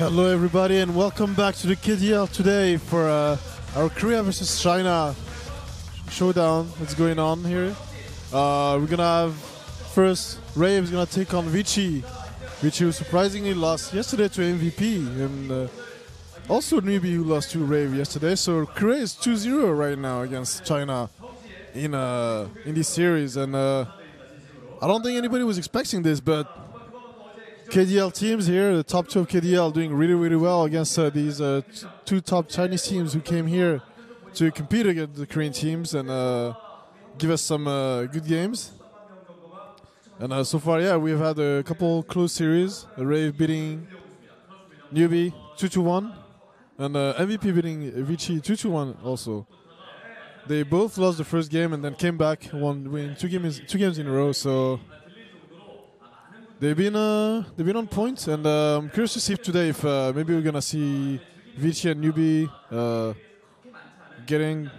Hello everybody and welcome back to the KDL today for our Korea versus China showdown that's going on here. We're gonna have first RAVE is gonna take on VICI. VICI who surprisingly lost yesterday to MVP and also newbie who lost to RAVE yesterday. So Korea is 2-0 right now against China in this series, and I don't think anybody was expecting this, but KDL teams here, the top two of KDL, doing really well against these two top Chinese teams who came here to compete against the Korean teams and give us some good games. And so far, yeah, we've had a couple close series. RAVE beating newbie 2-1, and MVP beating VICI 2-1 also. They both lost the first game and then came back, win two games in a row. So they've been on point, and I'm curious to see if today if maybe we're gonna see VICI and newbie getting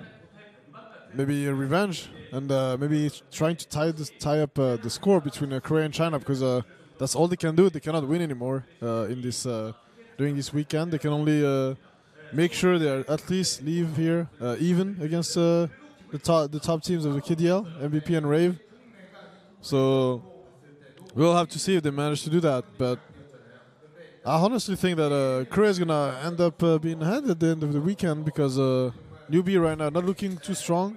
maybe a revenge and maybe trying to tie up the score between Korea and China, because that's all they can do. They cannot win anymore in this during this weekend. They can only make sure they at least leave here even against the top teams of the KDL, MVP and RAVE. So we'll have to see if they manage to do that, but I honestly think that Korea is gonna end up being ahead at the end of the weekend, because newbie right now not looking too strong,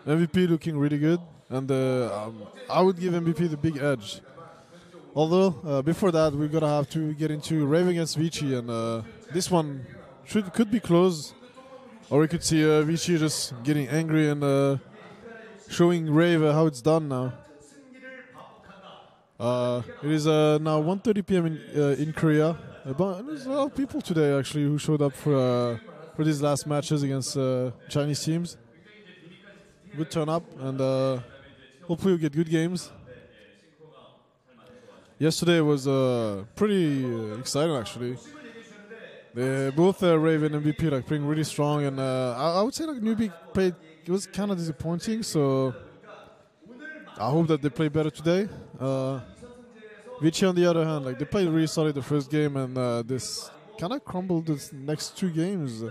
MVP looking really good, and I would give MVP the big edge. Although before that we're gonna have to get into RAVE against VICI, and this one could be close, or we could see VICI just getting angry and showing RAVE how it's done now. It is now 1:30 p.m. in Korea. But there's a lot of people today actually who showed up for these last matches against Chinese teams. Good turn up, and hopefully we'll get good games. Yesterday was pretty exciting actually. They both RAVE and MVP like playing really strong, and I would say like newbie played. It was kind of disappointing, so I hope that they play better today. VICI on the other hand, like they played really solid the first game, and this kind of crumbled the next two games.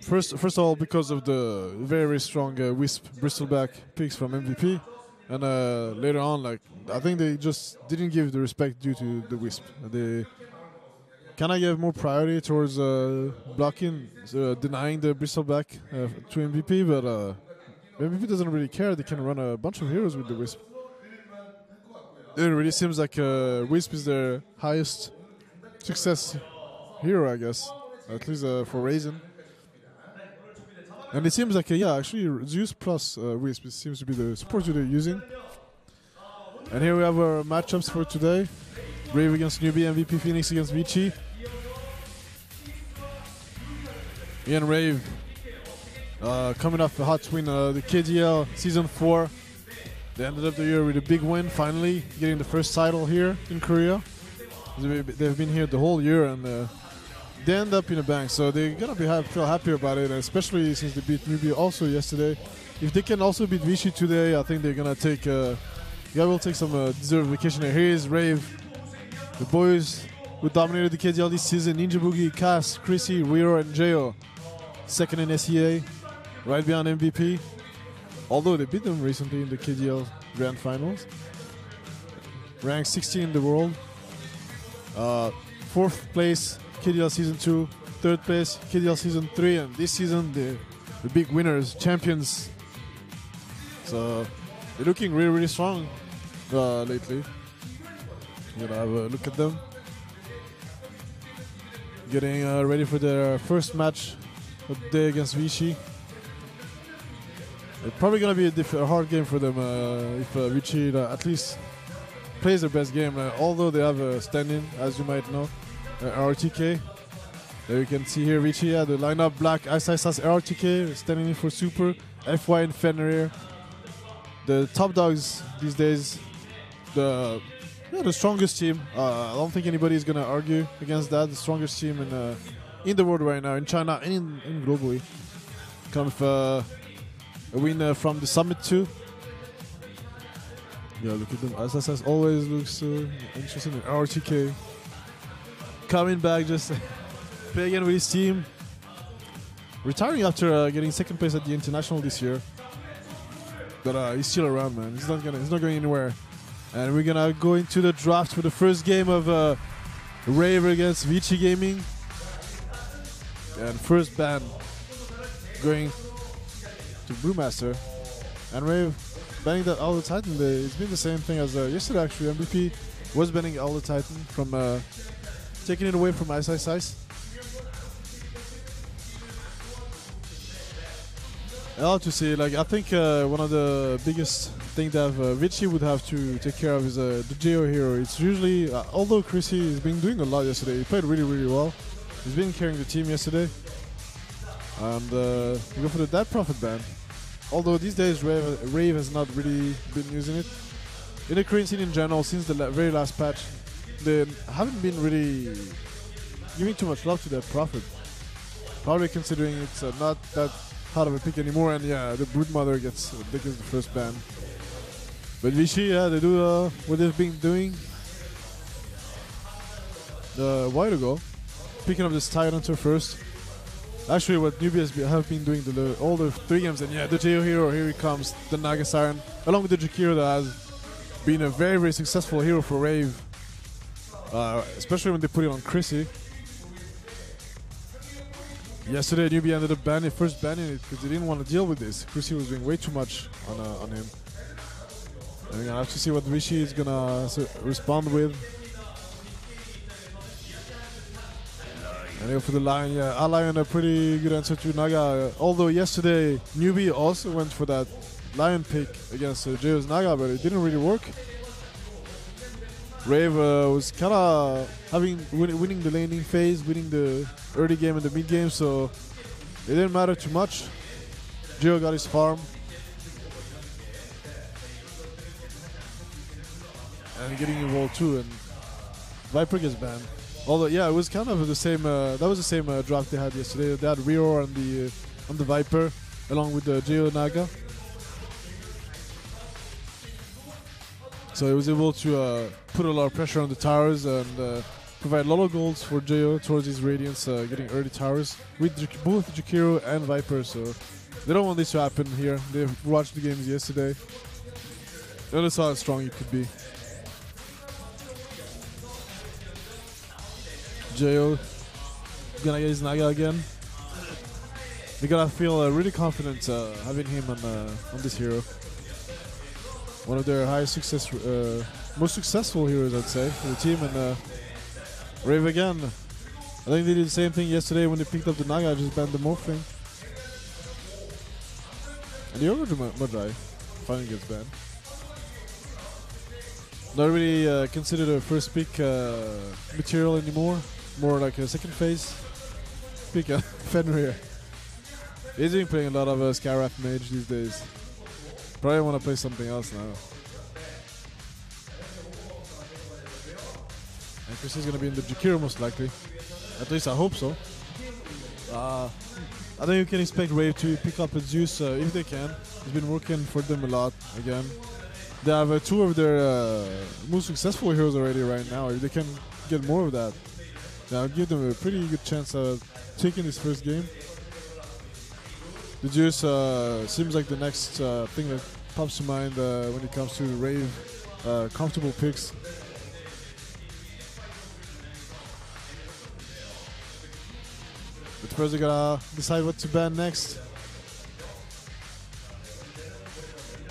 First of all, because of the very strong Wisp Bristleback picks from MVP, and later on, like I think they just didn't give the respect due to the Wisp. They kind of gave more priority towards blocking, denying the Bristleback to MVP, but MVP doesn't really care. They can run a bunch of heroes with the Wisp. It really seems like Wisp is their highest success hero, I guess, at least for Raisin. And it seems like, yeah, actually Zeus plus Wisp seems to be the support they're using. And here we have our matchups for today. RAVE against newbie, MVP Phoenix against VICI. Ian RAVE coming off a hot win, the KDL Season 4. They ended up the year with a big win, finally getting the first title here in Korea. They've been here the whole year, and they end up in a bang, so they're gonna feel happier about it, especially since they beat newbie also yesterday. If they can also beat VICI today, I think they're gonna take will take some deserved vacation here. Here is RAVE, the boys who dominated the KDL this season: Ninja Boogie, Cass, Chrissy, Riro, and Jeo. Second in SEA, right behind MVP. Although they beat them recently in the KDL Grand Finals. Ranked 16 in the world. 4th place, KDL Season 2. 3rd place, KDL Season 3. And this season, the big winners, champions. So they're looking really strong lately. You're gonna have a look at them. Getting ready for their first match of the day against VICI. It's probably going to be a hard game for them if VICI at least plays their best game. Although they have a stand-in, as you might know, RTK. There you can see here VICI, the lineup: Black, Ice RTK, standing in for Super, FY and Fenrir. The top dogs these days, the strongest team. I don't think anybody is going to argue against that. The strongest team in the world right now, in China and in globally. Kind of a win from the Summit too. Yeah, look at them. SSS always looks interesting. RTK coming back, just playing again with his team. Retiring after getting second place at the international this year, but he's still around, man. He's not going anywhere. And we're gonna go into the draft for the first game of RAVE against VICI Gaming. And first ban going to Brewmaster. And RAVE banning that all the Titan. It's been the same thing as yesterday actually. MVP was banning all the Titan from taking it away from Ice. I have to say, like, I think one of the biggest things that VICI would have to take care of is the JO hero. It's usually, although Chrissy has been doing a lot yesterday, he played really well. He's been carrying the team yesterday. And we go for the Dead Prophet ban. Although these days RAVE has not really been using it. In the Korean scene in general, since the very last patch, they haven't been really giving too much love to Dead Prophet. Probably considering it's not that hard of a pick anymore, and yeah, the Broodmother gets the first ban. But VICI, yeah, they do what they've been doing a while ago, picking up this Tidehunter first. Actually, what newbies have been doing all the 3 games, and yeah, the JO hero, here he comes, the Naga Siren, along with the Jakiro that has been a very successful hero for RAVE, especially when they put it on Chrissy. Yesterday, newbie ended up first banning it because they didn't want to deal with this. Chrissy was doing way too much on him. And we're gonna have to see what VICI is gonna respond with. And go for the Lion, yeah. Lion, a pretty good answer to Naga. Although yesterday, newbie also went for that Lion pick against JO's Naga, but it didn't really work. RAVE was kind of winning the laning phase, winning the early game and the mid game, so it didn't matter too much. JO got his farm. And getting involved too, and Viper gets banned. Although, yeah, it was kind of the same, that was the same draft they had yesterday. They had Reor on the Viper, along with the JO Naga. So he was able to put a lot of pressure on the towers and provide a lot of golds for JO towards his Radiance, getting early towers with both Jakiro and Viper. So they don't want this to happen here. They've watched the games yesterday. They only saw how strong it could be. JO gonna get his Naga again. They gotta feel really confident having him on this hero. One of their most successful heroes, I'd say, for the team. And RAVE again. I think they did the same thing yesterday when they picked up the Naga, just banned the Morphling. And the Ogre Magi finally gets banned. Not really considered a first pick material anymore. More like a second phase pick. Fenrir. He's been playing a lot of Skywrath Mage these days. Probably want to play something else now. And Chris is going to be in the Jakiro most likely. At least I hope so. I think you can expect RAVE to pick up a Zeus if they can. He's been working for them a lot again. They have 2 of their most successful heroes already right now. If they can get more of that, I'll give them a pretty good chance of taking this first game. The Zeus seems like the next thing that pops to mind when it comes to RAVE comfortable picks. But first they gotta decide what to ban next.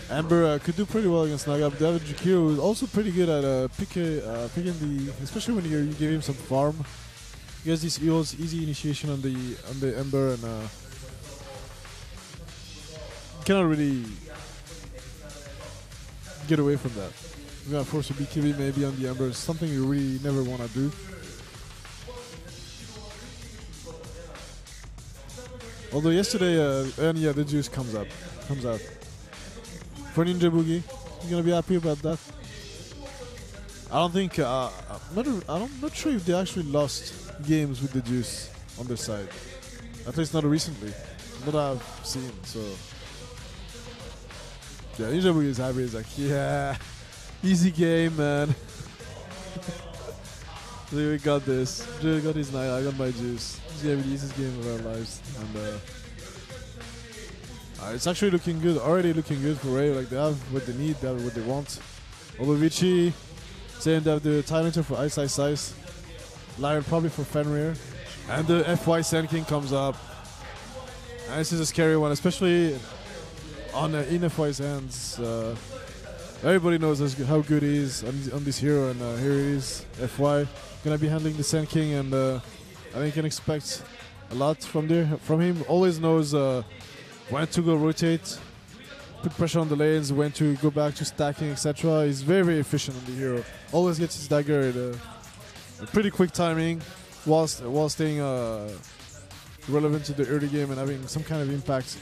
Amber could do pretty well against Naga, but David Jakiro is also pretty good at picking the, especially when you give him some farm. He has this easy initiation on the Ember, and cannot really get away from that. You're gonna force a BKB maybe on the Ember, something you really never want to do. Although yesterday, and yeah, the juice comes out. For Ninja Boogie, you're gonna be happy about that. I don't think, I'm not sure if they actually lost games with the juice on their side. At least not recently. Not that I've seen, so. Yeah, Ninja Boogie is happy. He's like, yeah, easy game, man. we got this. Jude got his night. I got my juice. It's gonna be the easiest game of our lives, and it's actually looking good. Already looking good for Rave. Like they have what they need, they have what they want. Although VICI saying they have the Tylander for Ice, Lion probably for Fenrir, and the FY Sand King comes up. And this is a scary one, especially on in FY's hands. Everybody knows how good he is on this hero, and here he is. FY gonna be handling the Sand King, and I think you can expect a lot from him. Always knows when to go rotate, put pressure on the lanes, when to go back to stacking, etc. He's very, very efficient on the hero. Always gets his dagger at a pretty quick timing, while staying relevant to the early game and having some kind of impact.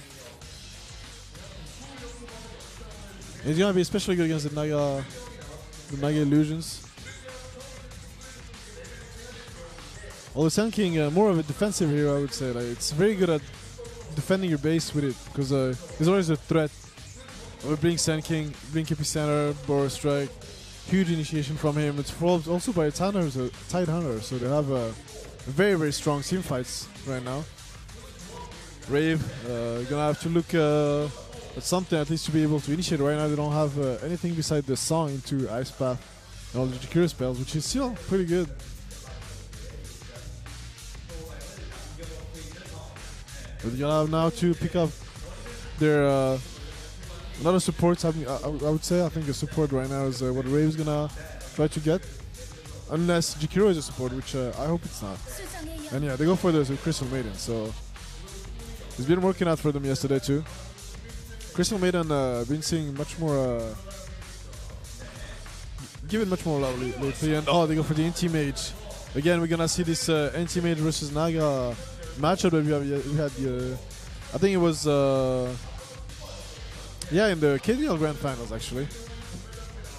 He's gonna be especially good against the Naga illusions. Although Sand King, more of a defensive hero, I would say. Like, it's very good at defending your base with it, because there's always a threat of being Sand King, being KP Center, Boros Strike. Huge initiation from him. It's followed also by a Tide Hunter, so they have very, very strong team fights right now. Rave gonna have to look at something at least to be able to initiate. Right now they don't have anything beside the song into Ice Path and all the Jakiro spells, which is still pretty good. But you're gonna have now to pick up their another support. I would say I think a support right now is what Rave's gonna try to get, unless Jakiro is a support, which I hope it's not. And yeah, they go for the Crystal Maiden, so it's been working out for them yesterday too. Crystal Maiden been seeing much more, given much more love lately, and they go for the Anti-Mage. Again, we're gonna see this Anti-Mage versus Naga matchup that we had. I think it was in the KDL Grand Finals actually.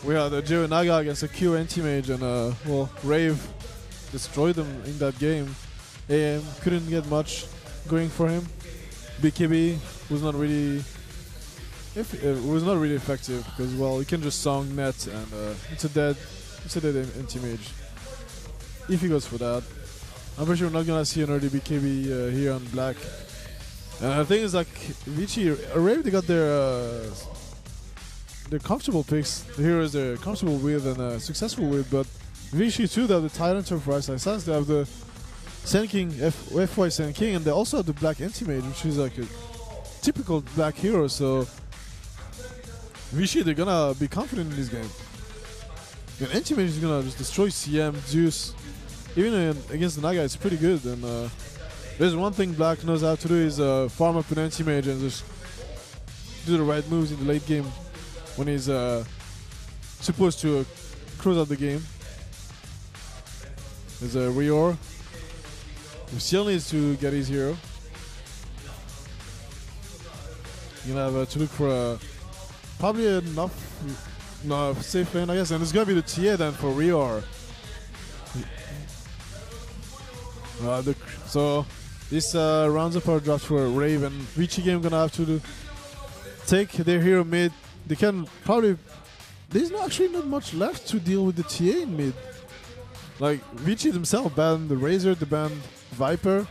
We had Jiro Naga against a Q Anti-Mage, and well, Rave destroyed them in that game. AM couldn't get much going for him. BKB was not really effective, because well, you can just song net, and it's a dead Anti-Mage if he goes for that. I'm pretty sure we're not gonna see an early BKB here on black. And the thing is, like, VICI, Rave, they got their comfortable picks, the heroes they're comfortable with and successful with, but VICI too, they have the Tylander for Ice, they have the Sand King, FY Sand King, and they also have the black Anti-Mage, which is like a typical black hero, so VICI, they're gonna be confident in this game. And Anti-Mage is gonna just destroy CM, Zeus. Even against the Naga, it's pretty good. And there's one thing Black knows how to do is farm up an Anti-Mage and just do the right moves in the late game when he's supposed to close out the game. There's a Rior, who still needs to get his hero. You're gonna have to look for probably enough safe lane, I guess, and it's gonna be the TA then for Rior. So this rounds up our draft for Rave, and VICI game gonna have to take their hero mid. They can probably, there's actually not much left to deal with the TA in mid. Like VICI themselves banned the Razor, they banned Viper.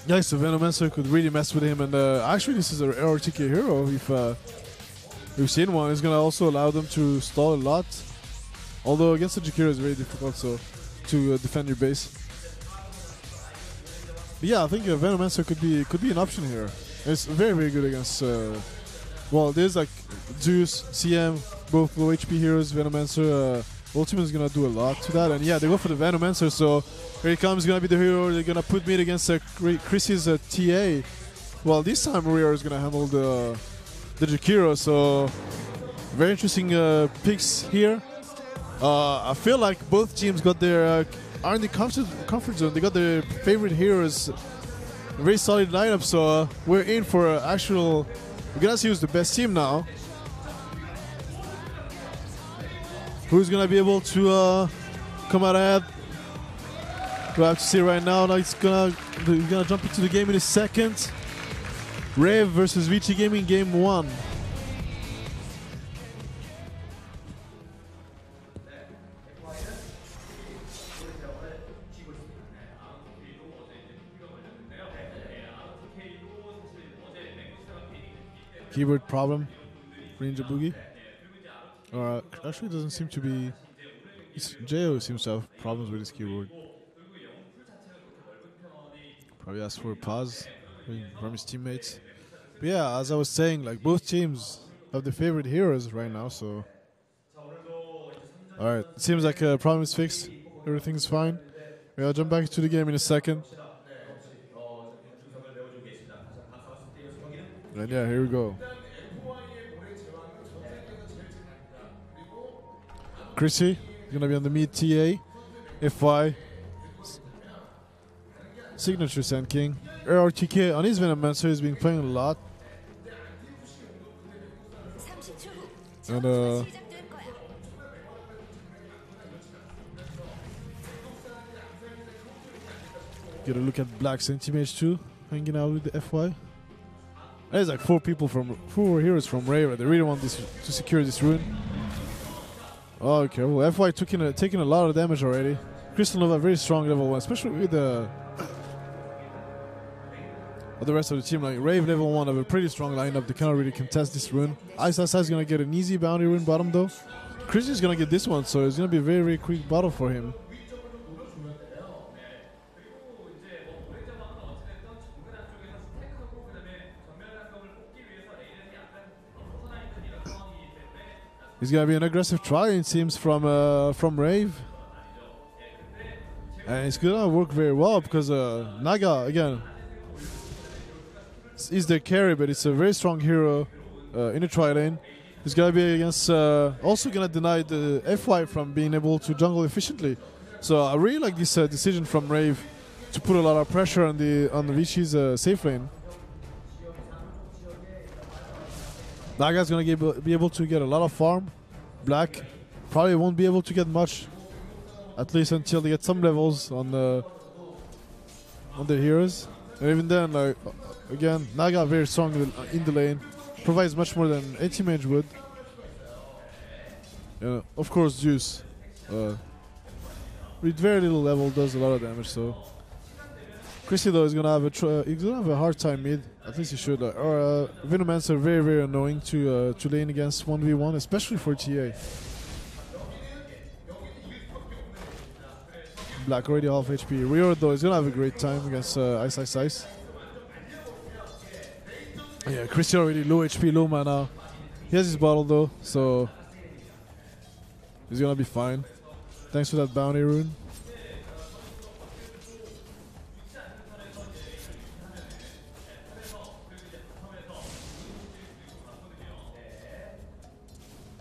Yeah, so Venomancer could really mess with him, and actually this is a RTK hero. If we've seen one, it's gonna also allow them to stall a lot. Although against the Jakiro is very difficult, so to defend your base. But yeah, I think Venomancer could be an option here. It's very, very good against. Well, there's like Zeus, CM, both low HP heroes. Venomancer, Ultimate is gonna do a lot to that, and yeah, they go for the Venomancer. So here he comes, gonna be the hero. They're gonna put mid against Chrissy's TA. Well, this time Rio is gonna handle the Jakiro. So very interesting picks here. I feel like both teams got their are in the comfort zone. They got their favorite heroes. A very solid lineup. So we're in for actual. We're gonna see who's the best team now. Who's gonna be able to come out ahead? We'll have to see right now. Now we're gonna jump into the game in a second. RAVE versus VICI Gaming, game 1. keyboard problem for Ninja Boogie. Actually, it doesn't seem to be. Jo seems to have problems with his keyboard. Probably asked for a pause from his teammates. But yeah, as I was saying, like both teams have their favorite heroes right now. So, all right, it seems like a problem is fixed. Everything's fine. I'll jump back to the game in a second. And yeah, here we go. Chrissy is gonna be on the mid TA. FY. Signature Sand King. RTK on his Venomancer has been playing a lot. And get a look at Black's Anti-Mage too, hanging out with the FY. There's like four heroes from RAVE. They really want this to secure this rune. Oh, okay, well FY taking a lot of damage already. Crystal Nova very strong level 1, especially with the rest of the team. Like RAVE level 1 have a pretty strong lineup. They cannot really contest this rune. Ice is gonna get an easy bounty rune bottom though. Chris is gonna get this one, so it's gonna be a very, very quick battle for him. It's gonna be an aggressive try, it seems, from RAVE, and it's gonna work very well because Naga again is the carry, but it's a very strong hero in the tri lane. He's gonna be against also gonna deny the FY from being able to jungle efficiently. So I really like this decision from RAVE to put a lot of pressure on the VICI's safe lane. Naga's gonna be able to get a lot of farm. Black probably won't be able to get much, at least until they get some levels on their heroes. And even then, like again, Naga very strong in the lane, provides much more than Anti-Mage would. Of course, Zeus with very little level does a lot of damage. So Chrissy though is gonna have a hard time mid. At least he should. Venomancer very, very annoying to lane against 1v1, especially for TA. Black already half HP. Rio though is gonna have a great time against Ice. Yeah, Chrissy already low HP, low mana. He has his bottle though, so he's gonna be fine. Thanks for that bounty rune.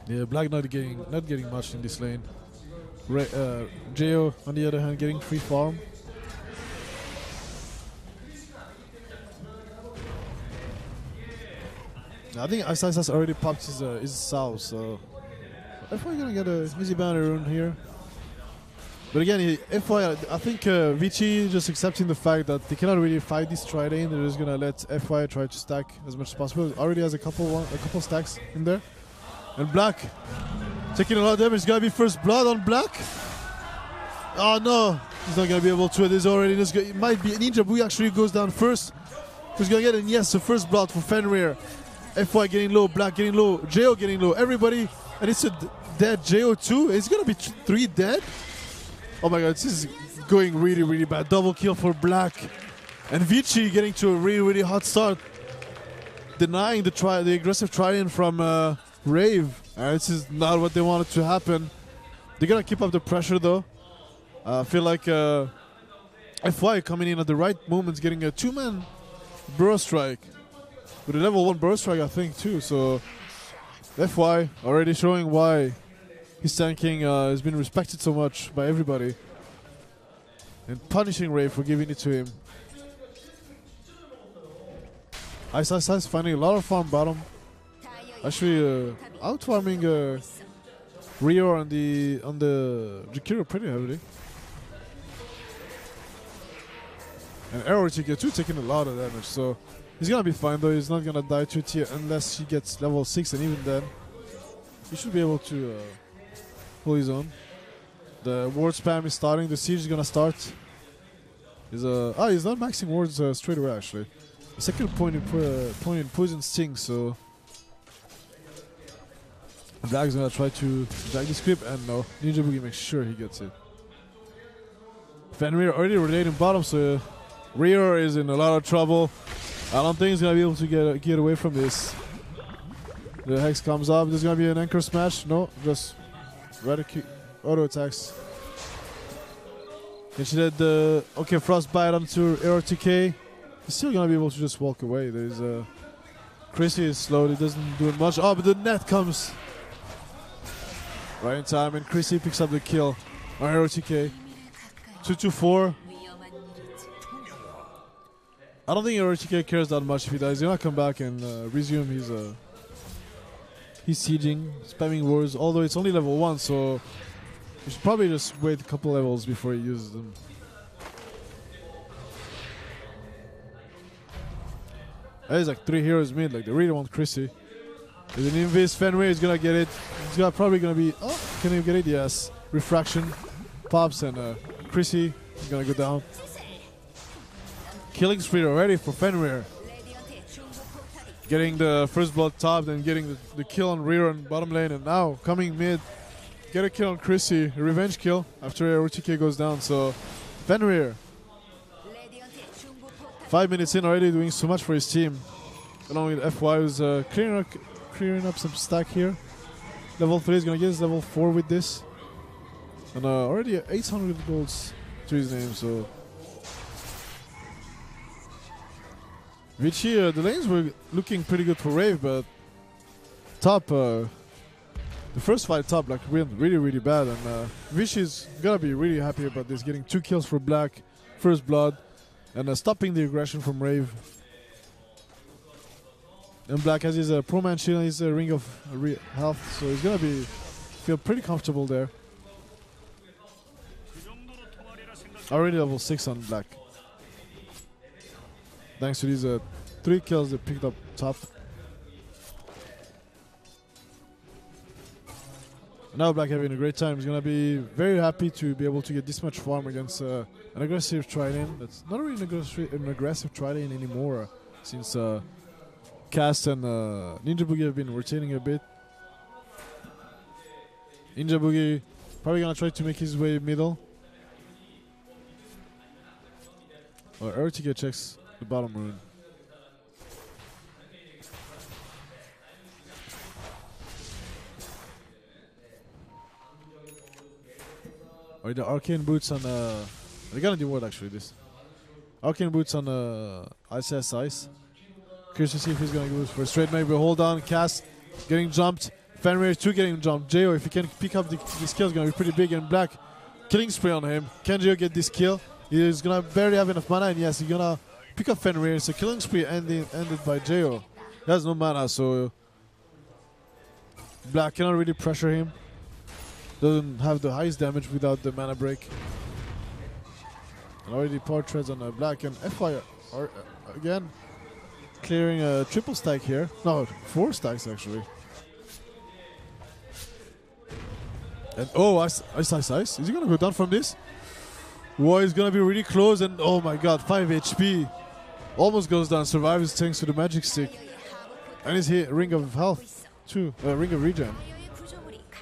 Yeah, Black not getting much in this lane. Jo on the other hand getting free farm. I think Ice has already popped his Sao, so FY gonna get a easy bounty rune here. But again, FY, I think VICI just accepting the fact that they cannot really fight this tri lane. They're just gonna let FY try to stack as much as possible. Already has a couple stacks in there. And Black taking a lot of damage. It's gonna be first blood on Black. Oh no, he's not gonna be able to. There's already it might be Ninja Boogie actually goes down first. Who's gonna get it? Yes, the first blood for Fenrir. FY getting low, Black getting low, Jo getting low. Everybody, and it's a dead Jo too. It's gonna be 3 dead. Oh my god, this is going really, really bad. Double kill for Black, and VICI getting to a really, really hot start, denying the aggressive try-in from RAVE. This is not what they wanted to happen. They're gonna keep up the pressure though. I feel like FY coming in at the right moments, getting a 2-man burst strike with a level 1 burst strike, I think too. So FY already showing why his tanking has been respected so much by everybody, and punishing RAVE for giving it to him. Ice finding a lot of farm bottom. Actually, out farming Rio on the Jakiro pretty heavily. And Arrow TK too taking a lot of damage, so he's gonna be fine though. He's not gonna die to tier unless he gets level 6, and even then, he should be able to pull his own. The ward spam is starting. The siege is gonna start. He's not maxing wards straight away actually. The second point in poison sting, so Black's gonna try to drag this creep, and no, Ninja Boogie makes sure he gets it. Fenrir already rotating bottom, so Rear is in a lot of trouble. I don't think he's gonna be able to get away from this. The Hex comes up. There's gonna be an anchor smash. No, just auto attacks. And she did the frostbite onto ARTK. He's still gonna be able to just walk away. There's Chrissy is slow. He doesn't do much. Oh, but the net comes right in time, and Chrissy picks up the kill on ARTK. 2-4. I don't think ARTK cares that much if he dies. He's gonna come back and resume he's sieging, spamming wards, although it's only level 1, so you should probably just wait a couple levels before he uses them. There's like 3 heroes mid, like they really want Chrissy. There's an invis, Fenrir is gonna get it. He's probably gonna be, oh, can he get it? Yes. Refraction, pops, and Chrissy is gonna go down. Killing spree already for Fenrir. Getting the first blood top, then getting the kill on rear and bottom lane, and now coming mid. Get a kill on Chrissy, a revenge kill after RTK goes down. So Fenrir, 5 minutes in already, doing so much for his team. Along with FY, who's clearing up some stack here. Level 3 is gonna get his level 4 with this, and already 800 golds to his name. So VICI, the lanes were looking pretty good for RAVE, but top, the first fight top like went really bad, and VICI is gonna be really happy about this, getting 2 kills for Black, first blood, and stopping the aggression from RAVE. And Black has his pro man shield and his ring of health, so he's gonna feel pretty comfortable there. Already level 6 on Black, thanks to these 3 kills they picked up top. Now Black having a great time. He's gonna be very happy to be able to get this much farm against an aggressive Trident. That's not really an aggressive Trident anymore, since Cast and Ninja Boogie have been rotating a bit. Ninja Boogie probably gonna try to make his way middle. RTK checks the bottom rune. Or the arcane boots on they're gonna do what actually this? Arcane boots on Ice. Curious to see if he's gonna go for a straight maybe. Hold on, Cast getting jumped. Fenrir 2 getting jumped. Jo, if he can pick up this kill, is gonna be pretty big, and Black killing spree on him. Can Jo get this kill? He's gonna barely have enough mana, and yes, he's gonna pick up Fenrir. So killing spree ended by Jo. He has no mana, so Black cannot really pressure him. Doesn't have the highest damage without the mana break. And already power treads on Black, and FY are again clearing a triple stack here. No, 4 stacks actually. And oh, Ice. Is he gonna go down from this? Whoa, he's gonna be really close, and oh my god, 5 HP. Almost goes down, survives thanks to the magic stick. And his ring of health too, ring of regen.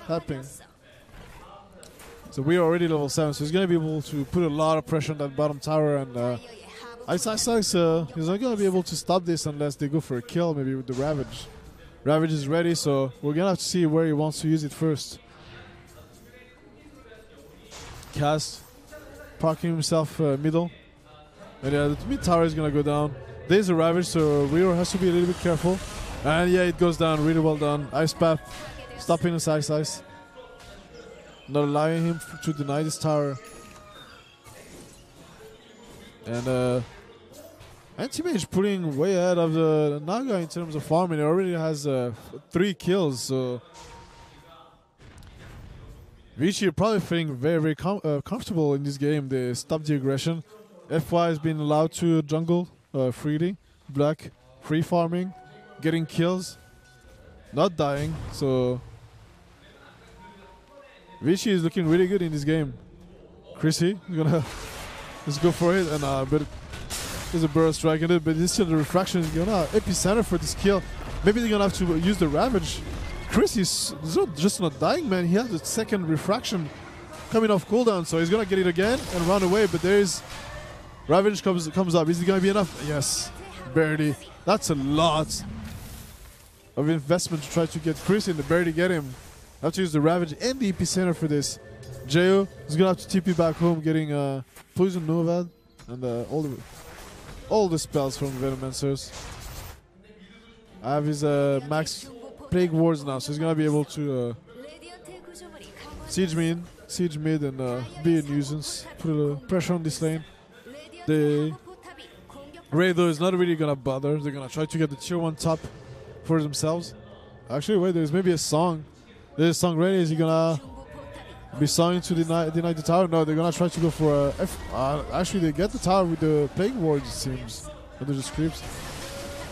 Tapping. So we are already level 7, so he's gonna be able to put a lot of pressure on that bottom tower, and Ice he's not gonna be able to stop this unless they go for a kill, maybe with the Ravage. Ravage is ready, so we're gonna have to see where he wants to use it first. Cast parking himself middle, and yeah, the mid tower is gonna go down. There's a Ravage, so Rio has to be a little bit careful. And yeah, it goes down, really well done. Ice Path, stopping his Ice. Not allowing him to deny this tower. And Anti-Mage pulling way ahead of the Naga in terms of farming. He already has 3 kills, so VICI are probably feeling very comfortable in this game. They stopped the aggression. FY has been allowed to jungle freely. Black free farming, getting kills, not dying. So VICI is looking really good in this game. Chrissy is gonna let's go for it, and but there's a burst strike in it, but this still the refraction is gonna epicenter for this kill. Maybe they're gonna have to use the Ravage Chris is just not dying, man. He has the second refraction coming off cooldown, so he's gonna get it again and run away. But there is Ravage comes up. Is it gonna be enough? Yes, barely. That's a lot of investment to try to get Chris in, to barely get him. I have to use the Ravage and the Epicenter for this. Jayo is gonna have to TP back home, getting Poison Novad and all the spells from Venomancers. I have his max Plague Wards now, so he's gonna be able to siege mid, and be a nuisance. Put a pressure on this lane. The RAVE though is not really gonna bother. They're gonna try to get the tier 1 top for themselves. Actually, wait, there's maybe a song. There's a song ready. Is he gonna be songing to deny the tower? No, they're gonna try to go for a F. Actually, they get the tower with the Plague Wards, it seems. But they're just creeps.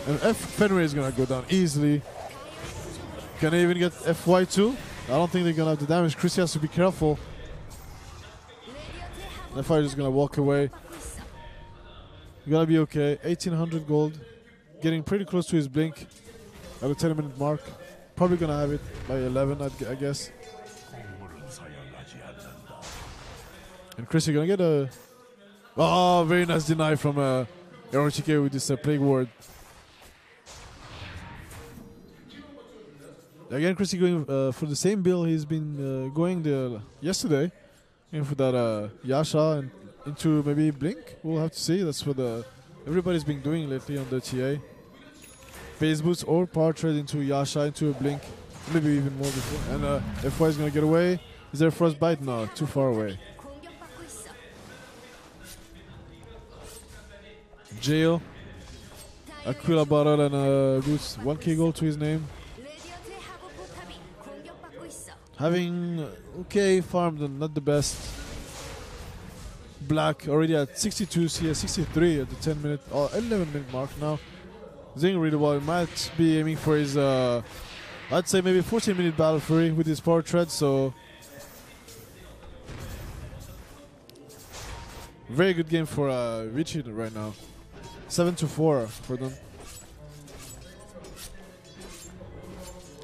And F Fenrir is gonna go down easily. Can they even get FY2? I don't think they're gonna have the damage. Chrissy has to be careful. FY is just gonna walk away. You're gonna be okay. 1800 gold. Getting pretty close to his blink at the 10-minute mark. Probably gonna have it by 11, I guess. And Chrissy gonna get a... Oh, very nice deny from RTK with this Plague Ward. Again, Chrissy going for the same build he's been going yesterday. And for that Yasha and into maybe Blink. We'll have to see. That's what everybody's been doing lately on the TA. Phase boots or power trade into Yasha, into a Blink. Maybe even more before. And FY is going to get away. Is there a Frostbite? No, too far away. Jail. Aquila bottle and boots 1k gold to his name. Having okay farmed and not the best. Black already at 62 CS, 63 at the 10-minute or 11-minute mark now. Doing really well. He might be aiming for his, I'd say maybe 14-minute battle free with his power tread. So very good game for VICI right now. 7-4 for them.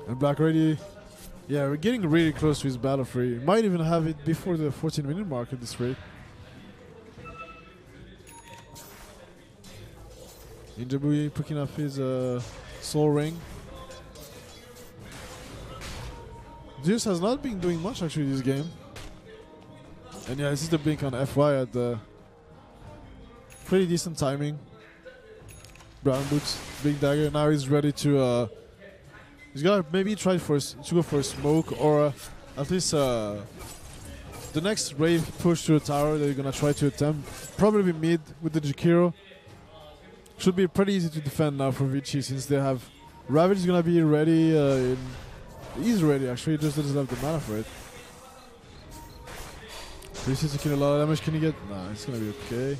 And Black already. Yeah, we're getting really close to his battle free. Might even have it before the 14-minute mark at this rate. Ninjabui picking up his soul ring. Zeus has not been doing much actually this game. And yeah, this is the blink on FY at the pretty decent timing. Brown boots, big dagger. Now he's ready to. He's gonna maybe try to go for a smoke or at least the next RAVE push to the tower that you're gonna try to attempt. Probably mid with the Jakiro. Should be pretty easy to defend now for VICI since they have Ravage is gonna be ready. He's ready actually, he just doesn't have the mana for it. This is taking a lot of damage. Can he get? Nah, it's gonna be okay.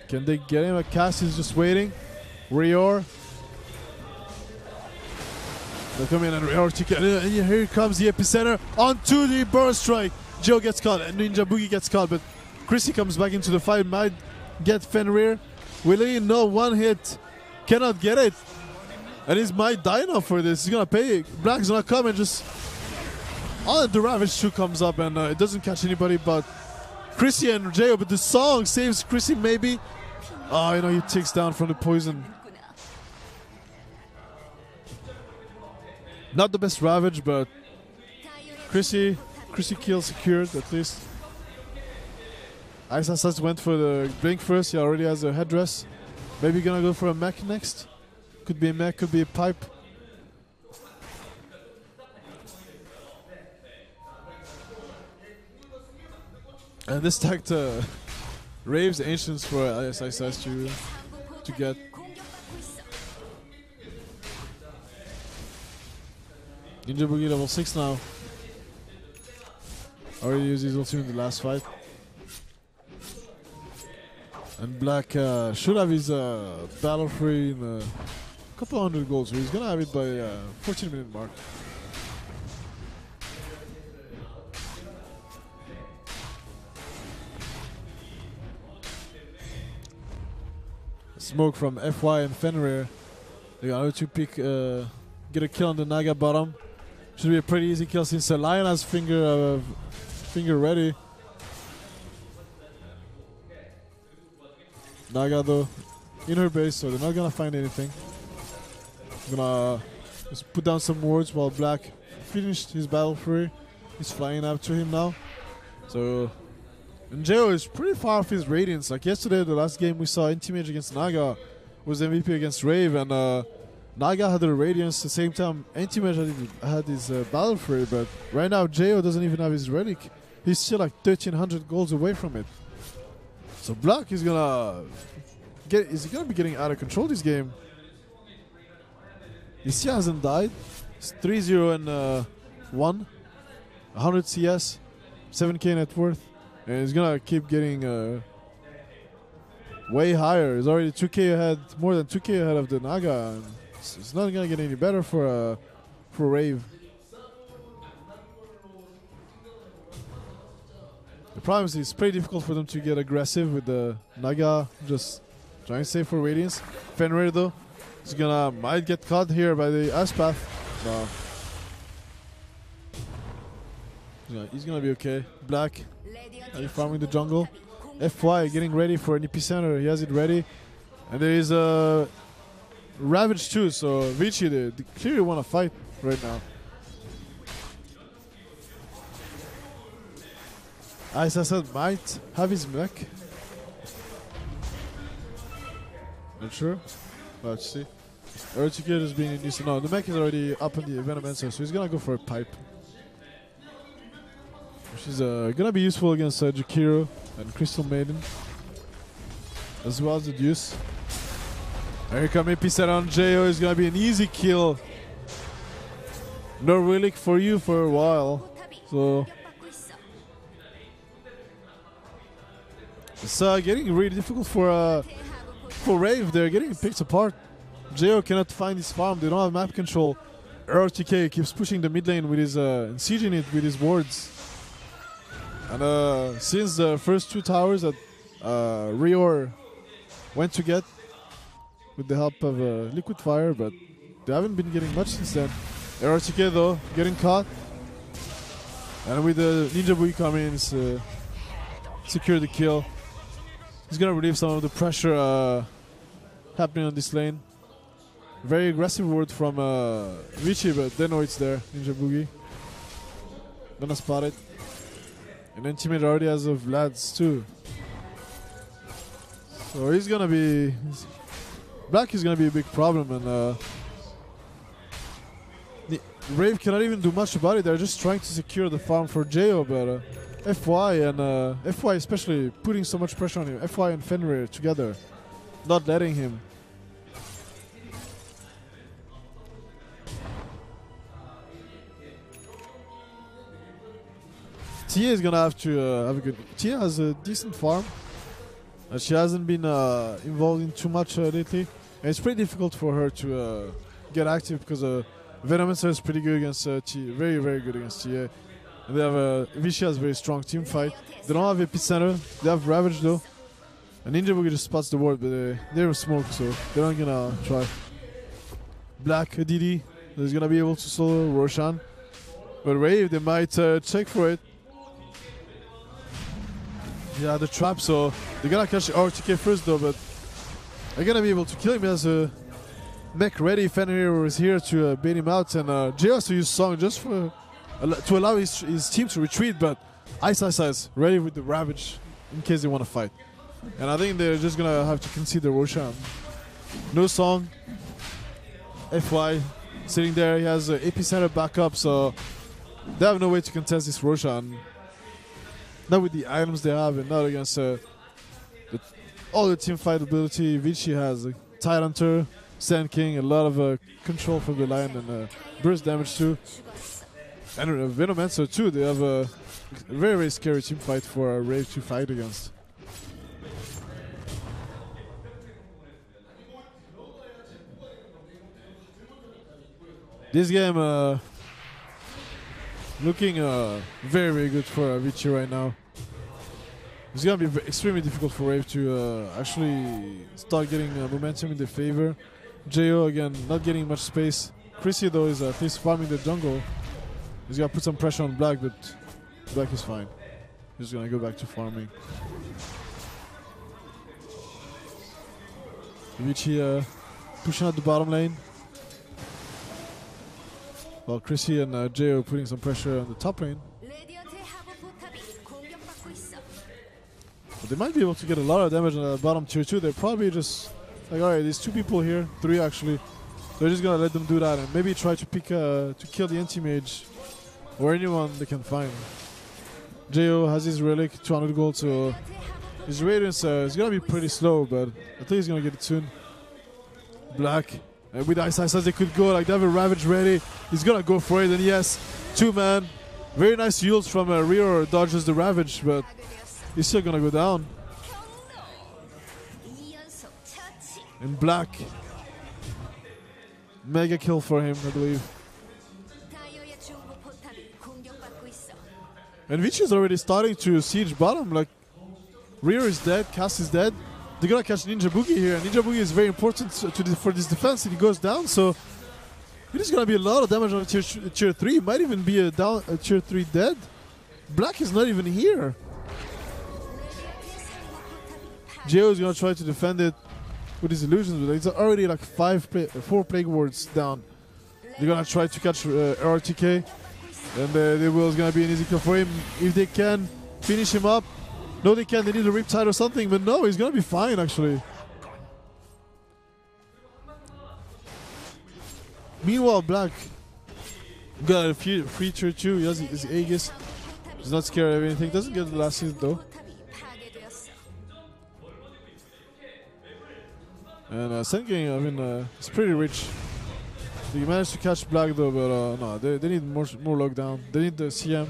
Can they get him? Cass is just waiting. Rior. They come in and Rior take it. And here comes the epicenter onto the burst strike. Joe gets caught and Ninja Boogie gets caught, but Chrissy comes back into the fight. Might get Fenrir. Will he? No, one hit. Cannot get it. And he might die now for this. He's gonna pay. Black's gonna come and just. Oh, the Ravage 2 comes up and it doesn't catch anybody but Chrissy and Jayo. But the song saves Chrissy maybe. Oh, you know, he takes down from the poison. Not the best Ravage, but Chrissy kill secured at least. Isasas went for the blink first. He already has a headdress. Maybe gonna go for a mech next. Could be a mech, could be a pipe. And this tagged Rave's Ancients for Isasas to get. Ninja Boogie level 6 now. Already used his ultimate in the last fight. And Black should have his battle free in a couple hundred gold, so he's gonna have it by 14-minute mark. Smoke from FY and Fenrir. They got to pick get a kill on the Naga bottom. Should be a pretty easy kill since Lion has finger ready. Naga though in her base, so they're not gonna find anything. Gonna just put down some wards while Black finished his battle free. He's flying up to him now. So and Geo is pretty far off his radiance. Like yesterday, the last game we saw Anti-Mage against Naga was MVP against Rave, and Naga had the radiance. At the same time, Anti-Mage had his battle free, but right now Geo doesn't even have his relic. He's still like 1300 golds away from it. So Black is gonna be getting out of control this game. He hasn't died. It's 3-0 and 1, 100 CS, 7k net worth. And he's gonna keep getting way higher. He's already 2k ahead, more than 2k ahead of the Naga. And it's not gonna get any better for Rave. The problem is it's pretty difficult for them to get aggressive with the Naga just trying to save for Radiance. Fenrir though, might get caught here by the Ice Path. No. He's gonna be okay. Black. Are you farming the jungle? FY getting ready for an epicenter. He has it ready. And there is a Ravage too, so VICI they clearly want to fight right now. Ice Asad might have his mech. Not sure. Let's see. Urtica is being induced. No, the mech is already up in the Venomancer, so he's gonna go for a pipe. Which is gonna be useful against Jakiro and Crystal Maiden, as well as the Deuce. Here come Epicenter on Jo. Is gonna be an easy kill. No relic for you for a while, so it's getting really difficult for Rave. They're getting picked apart. Jo cannot find his farm. They don't have map control. RTK keeps pushing the mid lane with his and sieging it with his wards. And since the first 2 towers that Rior went to get with the help of Liquid Fire, but they haven't been getting much since then. RTK though, getting caught. And with the Ninja Bui coming in, secure the kill. He's gonna relieve some of the pressure happening on this lane. Very aggressive word from VICI, but they know it's there. Ninja Boogie. Gonna spot it. And then teammate already has of Vlads too. So he's gonna be... Black is gonna be a big problem, and Rave cannot even do much about it. They're just trying to secure the farm for Jo, but FY and FY especially putting so much pressure on him. FY and Fenrir together, not letting him. Tia is gonna have to have a good. Tia has a decent farm. She hasn't been involved in too much lately, and it's pretty difficult for her to get active because Venomancer is pretty good against Tia, very very good against Tia. And they have VICI has a very strong team fight. They don't have Epicenter. They have Ravage though. And Ninja Boogie just spots the ward, but they're smoked, so they're not gonna try. Black DD is gonna be able to solo Roshan, but Rave they might check for it. Yeah, the trap, so they're gonna catch RTK first though, but they're gonna be able to kill him. He has a mech ready. Fenrir is here to bait him out, and J also used Song just for to allow his team to retreat, but Ice ready with the Ravage in case they want to fight. And I think they're just gonna have to concede the Roshan. No Song. FY sitting there, he has Epicenter backup, so they have no way to contest this Roshan. Not with the items they have, and not against all the team fight ability VICI has. Tide Hunter, Sand King, a lot of control from the Lion, and burst damage too. And Venomancer too, they have a very very scary team fight for Rave to fight against. This game looking very very good for VICI right now. It's gonna be extremely difficult for Rave to actually start getting momentum in their favor. Jo again not getting much space. Chrissy though is at least farming the jungle. He's gonna put some pressure on Black, but Black is fine. He's gonna go back to farming. VICI pushing out the bottom lane. While Chrissy and Jo putting some pressure on the top lane. But they might be able to get a lot of damage on the bottom tier 2. They're probably just like, alright, there's 2 people here, 3 actually. They're just gonna let them do that and maybe try to pick to kill the anti-mage or anyone they can find. Jo has his relic, 200 gold, so his radiance is gonna be pretty slow, but I think he's gonna get it soon. Black, and with Ice Ice as they could go, like they have a Ravage ready. He's gonna go for it, and yes, 2-man. Very nice yields from Rio dodges the Ravage, but he's still gonna go down. And Black, mega kill for him, I believe. And VICI is already starting to siege bottom. Like Rio is dead, Cass is dead. They're gonna catch Ninja Boogie here, and Ninja Boogie is very important for this defense. If he goes down, so it is gonna be a lot of damage on tier 3. Might even be a tier 3 dead. Black is not even here. Jo is gonna try to defend it with his illusions, but it's already like 4 plague wards down. They're gonna try to catch RTK, and there was gonna be an easy kill for him if they can finish him up. No, they can't. They need a Riptide or something, but no, he's gonna be fine actually. Meanwhile, Black got a free tier 2. He has his Aegis. He's not scared of anything. Doesn't get the last season though. And Senking, I mean, it's pretty rich. They managed to catch Black though, but no, they need more lockdown. They need the CM.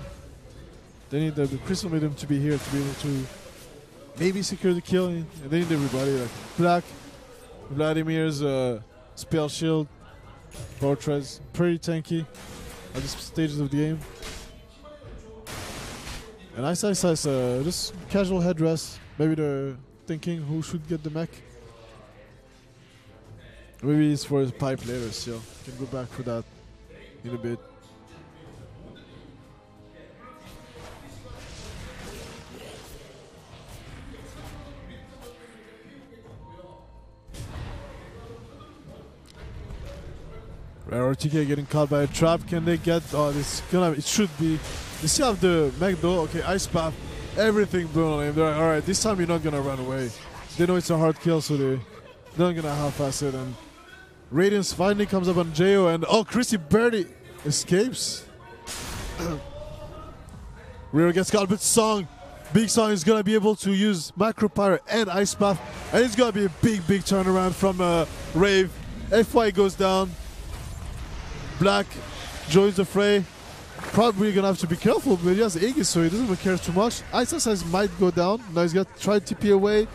They need the Crystal Medium to be here to be able to maybe secure the kill. And they need everybody, like Black, Vladimir's Spell Shield, Fortress, pretty tanky at this stages of the game. And Ice Ice has just casual headdress. Maybe they're thinking who should get the mech. Maybe it's for his pipe later, so can go back for that in a bit. RTK getting caught by a trap. Can they get? Oh, this gonna. It should be. They still have the mech though. Okay, Ice Path. Everything blown on him. They're like, all right, this time you're not gonna run away. They know it's a hard kill, so they're not gonna half-ass it. And Radiance finally comes up on Jo, and oh, Chrissy barely escapes. Rio gets caught, but Big Song is gonna be able to use Macro Pyre and Ice Path, and it's gonna be a big turnaround from RAVE. FY goes down. Black joins the fray. Probably gonna have to be careful, but he has Aegis, so he doesn't care too much. Ice Ice might go down. Now he's gonna try to TP away,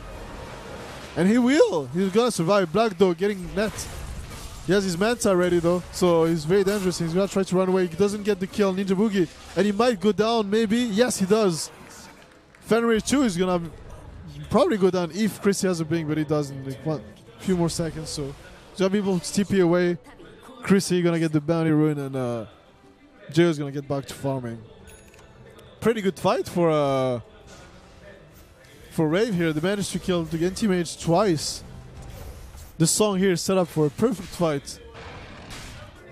and he will. He's gonna survive. Black though getting net. He has his Manta ready though, so he's very dangerous. He's gonna try to run away. He doesn't get the kill, Ninja Boogie, and he might go down maybe. Yes, he does. Fenrir 2 is gonna probably go down if Chrissy has a blink, but he doesn't. Like, what, a few more seconds, so he's gonna be able to TP away. Chrissy gonna get the bounty rune, and Jo is gonna get back to farming. Pretty good fight for RAVE here. They managed to kill the anti-mage twice. The song here is set up for a perfect fight.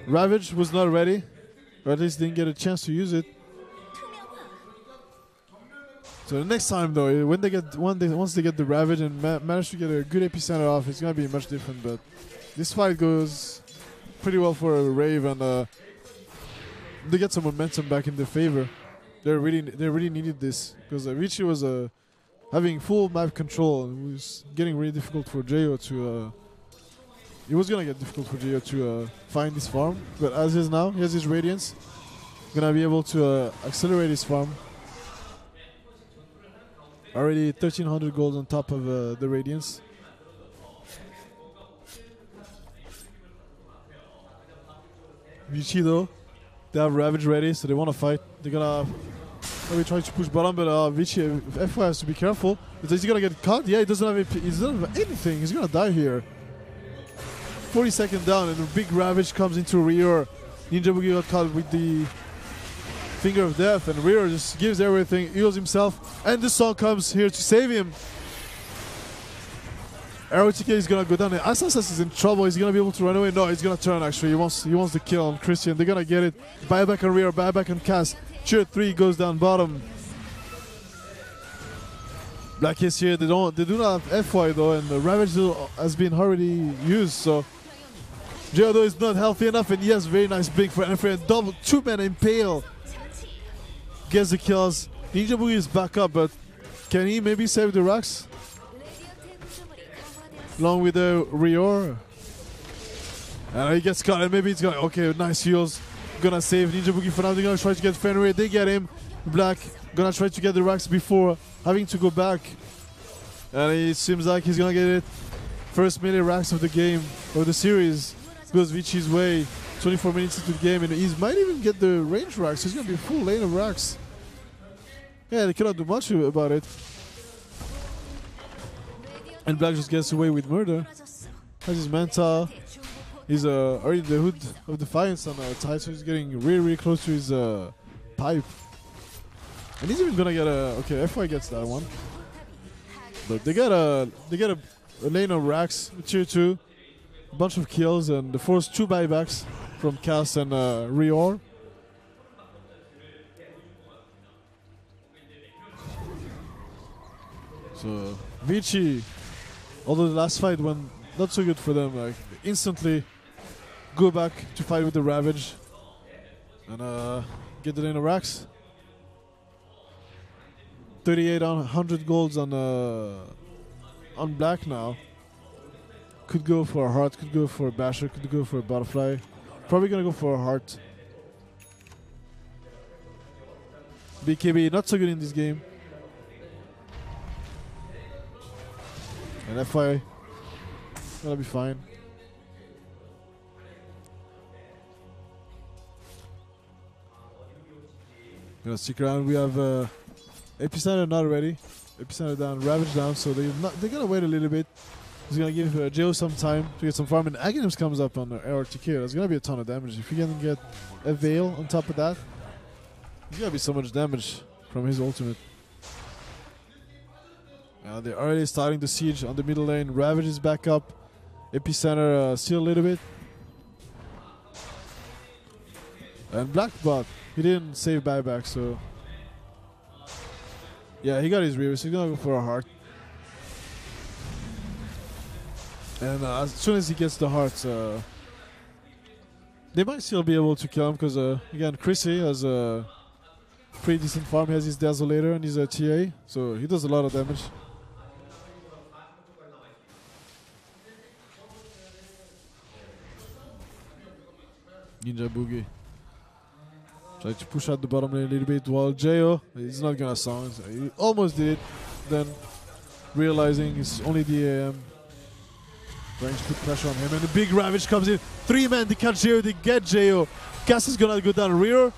Ravage was not ready, or at least didn't get a chance to use it. So the next time though, when they get once they get the Ravage and manage to get a good epicenter off, it's gonna be much different. But this fight goes pretty well for RAVE, and they get some momentum back in their favor. They really needed this because VICI was having full map control, and it was getting really difficult for Jo to. It was gonna get difficult for Jo to find this farm, but as is now, he has his Radiance. Gonna be able to accelerate his farm. Already 1300 gold on top of the Radiance. VICI though, they have Ravage ready, so they want to fight. They're gonna probably try to push bottom, but VICI, FY has to be careful. Is he gonna get caught? Yeah, he doesn't have anything. He's gonna die here. 40-second down, and a big Ravage comes into Rio. Ninja Boogie got caught with the Finger of Death, and Rio just gives everything, heals himself, and the song comes here to save him. ROTK is gonna go down. Asasas is in trouble. He's gonna be able to run away. No, he's gonna turn. Actually, he wants the kill on Christian. They're gonna get it. Buyback on Rio, buyback on Cass. Tier 3 goes down bottom. Black is here. They do not have FY though, and the Ravage has been already used. So Geodo is not healthy enough, and he has very nice blink for NFA and double 2-man impale. Gets the kills. Ninja Boogie is back up, but can he maybe save the racks? Along with the Rior. And he gets caught, and maybe it's gonna. Okay, nice heals. Gonna save Ninja Boogie for now. They're gonna try to get Fenrir. They get him. Black gonna try to get the racks before having to go back. And it seems like he's gonna get it. First melee racks of the game, of the series. Goes VICI's way. 24 minutes into the game, and he might even get the range racks. He's gonna be a full lane of racks. Yeah, they cannot do much about it. And Black just gets away with murder. Has his Manta. He's already in the Hood of Defiance on Tide, so he's getting really close to his pipe. And he's even gonna get a. Okay, FY gets that one. But they get a lane of racks with Tier 2. A bunch of kills, and they force 2 buybacks from Cass and Rior. So VICI, although the last fight went not so good for them, like instantly go back to fight with the Ravage and get the lane of racks. 38 on 100 golds on Black now. Could go for a heart, could go for a basher, could go for a butterfly. Probably gonna go for a heart. BKB not so good in this game. And FI gonna be fine. Gonna stick around. We have Epicenter not ready. Epicenter down, Ravage down, so they're gonna wait a little bit. He's gonna give Joe some time to get some farm, and Aghanim's comes up on the RTK. That's gonna be a ton of damage. If you can get a Veil on top of that, there's gonna be so much damage from his ultimate. They're already starting the siege on the middle lane. Ravage is back up. Epicenter still a little bit. And Blackbot, he didn't save buyback, so yeah, he got his reverse. He's gonna go for a heart. And as soon as he gets the hearts, they might still be able to kill him because, again, Chrissy has a pretty decent farm. He has his Desolator and his TA, so he does a lot of damage. Ninja Boogie try to push out the bottom lane a little bit while Jo, he's not gonna sound. He almost did it, then realizing it's only the AM. Trying to put pressure on him, and the big Ravage comes in. 3-man, they catch Jo, they get Jo. Cass is gonna go down rear.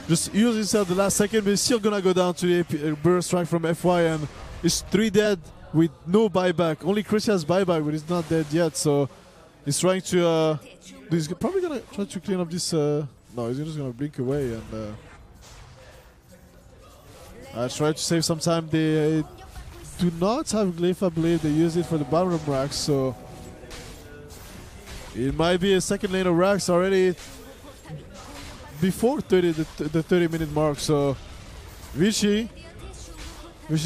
Just use himself the last second, but he's still gonna go down to the burst strike from FY, and he's 3 dead with no buyback. Only Chris has buyback, but he's not dead yet, so he's trying to. He's probably gonna try to clean up this. No, he's just gonna blink away and try to save some time. They do not have Glyph, I believe. They use it for the bottom racks, so it might be a second lane of racks already before the 30-minute mark. So VICI's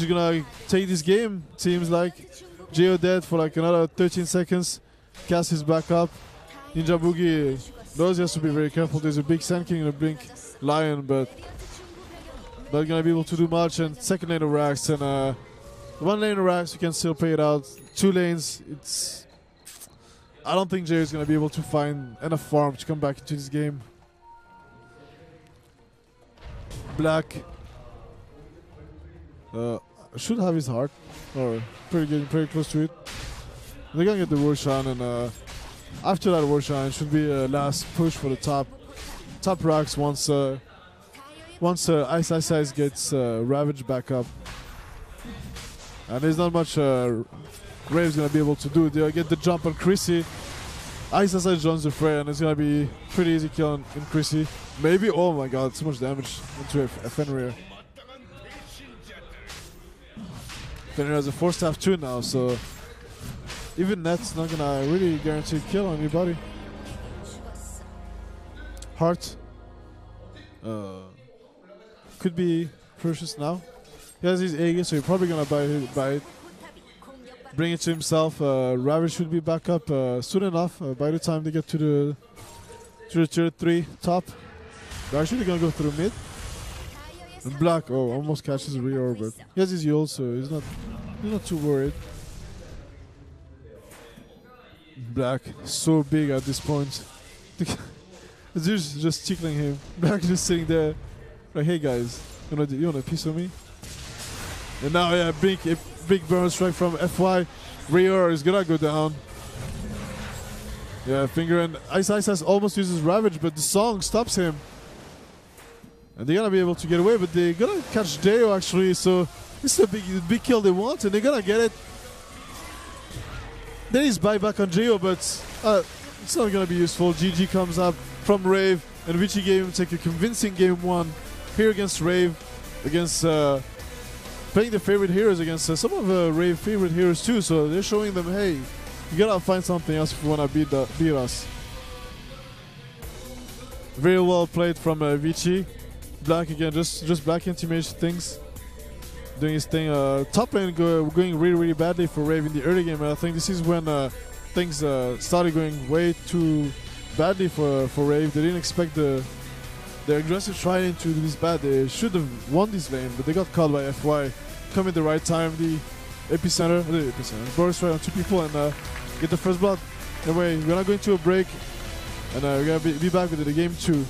gonna take this game. Seems like Jo dead for like another 13 seconds. Cass is back up. Ninja Boogie knows he has to be very careful. There's a big Sand King and a Blink Lion, but not gonna be able to do much. And second lane of racks, and 1 lane of racks, you can still pay it out. 2 lanes, it's. I don't think Jay is gonna be able to find enough farm to come back into this game. Black should have his heart, or pretty close to it. They're gonna get the Roshan, and after that Roshan should be a last push for the top racks once Ice gets Ravage back up. And there's not much Rave's gonna be able to do. They'll get the jump on Chrissy. Ice aside joins the fray, and it's gonna be pretty easy kill in Chrissy. Maybe. Oh my god, so much damage into a Fenrir. Fenrir has a 4-staff 2 now, so even that's not gonna really guarantee a kill on anybody. Heart could be purchased now. He has his Aegis, so he's probably gonna buy it. Bring it to himself. RAVE should be back up soon enough. By the time they get to the tier 3 top, they're actually gonna go through mid. And Black, almost catches a reorb, but he has his Yule, so he's not too worried. Black, so big at this point. The dude's just tickling him. Black just sitting there, like, hey guys, you want a piece of me? And now, yeah, big burn strike from FY. Reor is gonna go down. Yeah, Finger and Ice has almost uses Ravage, but the song stops him. And they're gonna be able to get away, but they're gonna catch Deo actually, so this is a big kill they want, and they're gonna get it. Then he's buyback on Geo, but it's not gonna be useful. GG comes up from RAVE, and VICI game take a convincing game 1 here against RAVE, against playing the favorite heroes against some of RAVE favorite heroes too. So they're showing them, hey, you gotta find something else if you wanna beat us. Very well played from VICI. Black again, just Black intimidation things, doing his thing. Top lane going really badly for RAVE in the early game, and I think this is when things started going way too badly for RAVE. They didn't expect the aggressive try into this bad. They should have won this lane, but they got caught by FY. Come in the right time, the epicenter, burst right on 2 people and get the first blood. Anyway, we're gonna go into a break, and we're gonna be back with the game 2.